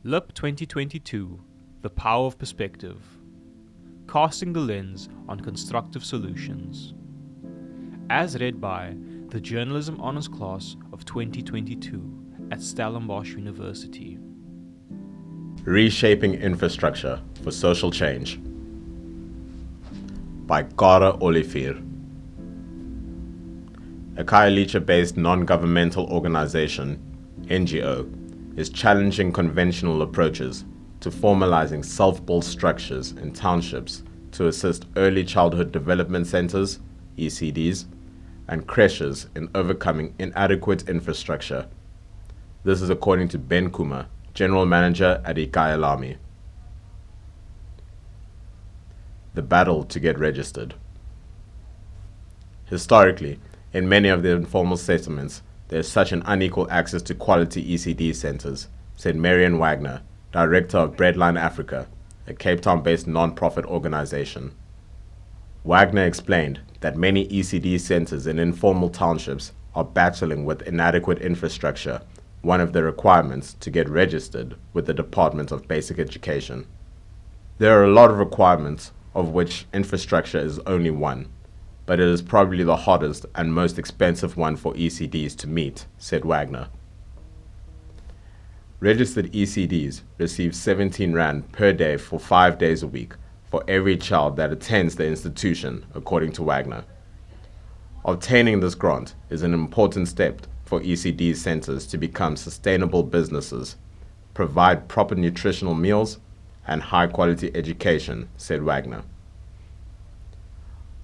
LIP 2022, The Power of Perspective, Casting the Lens on Constructive Solutions. As read by the Journalism Honours Class of 2022 at Stellenbosch University. Reshaping Infrastructure for Social Change by Kara Olivier. A Khayelitsha-based non-governmental organization, NGO, is challenging conventional approaches to formalizing self-built structures in townships to assist early childhood development centers, ECDs, and creches in overcoming inadequate infrastructure. This is according to Ben Kuma, General Manager at Kara Olivier. The battle to get registered. Historically, in many of the informal settlements, there is such an unequal access to quality ECD centers, said Marian Wagner, Director of Breadline Africa, a Cape Town-based non-profit organization. Wagner explained that many ECD centers in informal townships are battling with inadequate infrastructure, one of the requirements to get registered with the Department of Basic Education. There are a lot of requirements, of which infrastructure is only one, but it is probably the hardest and most expensive one for ECDs to meet, said Wagner. Registered ECDs receive 17 Rand per day for 5 days a week for every child that attends the institution, according to Wagner. Obtaining this grant is an important step for ECD centers to become sustainable businesses, provide proper nutritional meals, and high-quality education, said Wagner.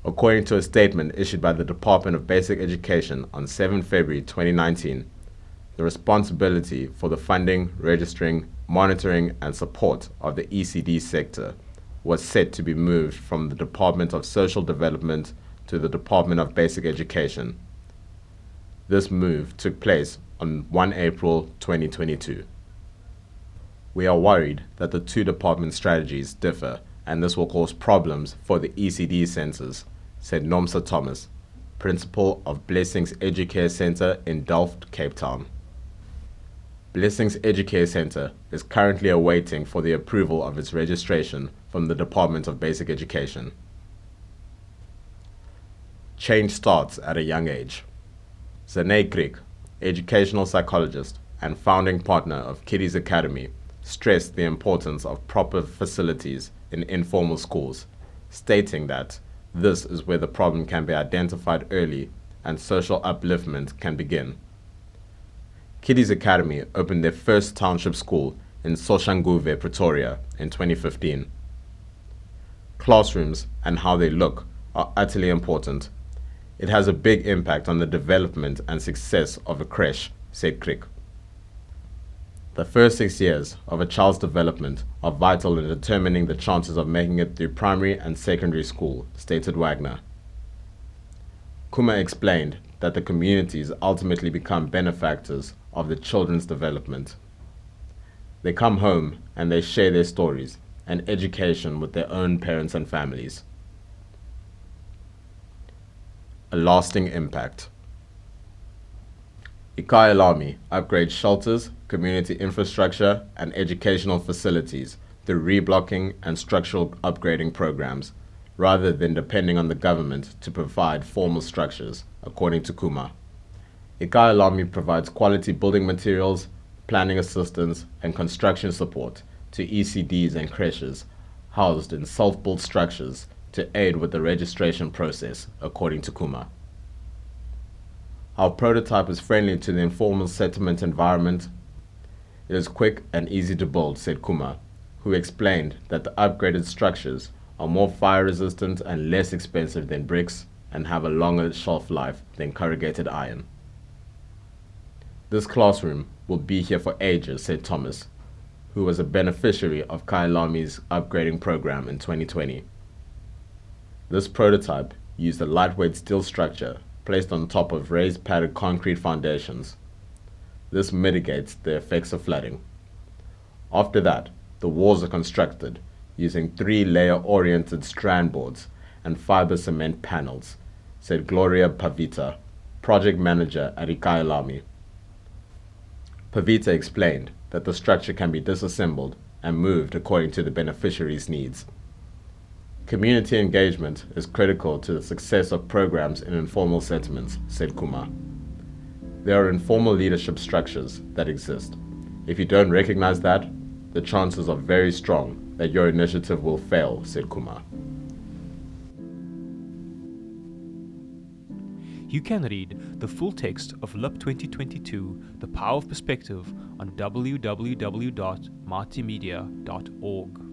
According to a statement issued by the Department of Basic Education on 7 February 2019, the responsibility for the funding, registering, monitoring, and support of the ECD sector was set to be moved from the Department of Social Development to the Department of Basic Education. This move took place on 1 April 2022. We are worried that the two department strategies differ and this will cause problems for the ECD centers, said Nomsa Thomas, principal of Blessings Educare Center in Delft, Cape Town. Blessings Educare Center is currently awaiting for the approval of its registration from the Department of Basic Education. Change starts at a young age. Zane Kriek, educational psychologist and founding partner of Kiddies Academy, stressed the importance of proper facilities in informal schools, stating that this is where the problem can be identified early and social upliftment can begin. Kiddies Academy opened their first township school in Soshanguve, Pretoria in 2015. Classrooms and how they look are utterly important. It has a big impact on the development and success of a creche, said Kriek. The first 6 years of a child's development are vital in determining the chances of making it through primary and secondary school, stated Wagner. Kuma explained that the communities ultimately become benefactors of the children's development. They come home and they share their stories and education with their own parents and families. A lasting impact. Kara Olivier upgrades shelters, community infrastructure, and educational facilities through reblocking and structural upgrading programs, rather than depending on the government to provide formal structures, according to Kuma. Kara Olivier provides quality building materials, planning assistance, and construction support to ECDs and creches housed in self-built structures to aid with the registration process, according to Kuma. Our prototype is friendly to the informal settlement environment. It is quick and easy to build, said Kuma, who explained that the upgraded structures are more fire resistant and less expensive than bricks and have a longer shelf life than corrugated iron. This classroom will be here for ages, said Thomas, who was a beneficiary of Kara Olivier's upgrading program in 2020. This prototype used a lightweight steel structure placed on top of raised padded concrete foundations. This mitigates the effects of flooding. After that, the walls are constructed using 3-layer oriented strand boards and fiber cement panels, said Gloria Pavita, project manager at Kara Olivier. Pavita explained that the structure can be disassembled and moved according to the beneficiary's needs. Community engagement is critical to the success of programs in informal settlements, said Kumar. There are informal leadership structures that exist. If you don't recognize that, the chances are very strong that your initiative will fail, said Kumar. You can read the full text of LIP 2022, The Power of Perspective, on www.martimedia.org.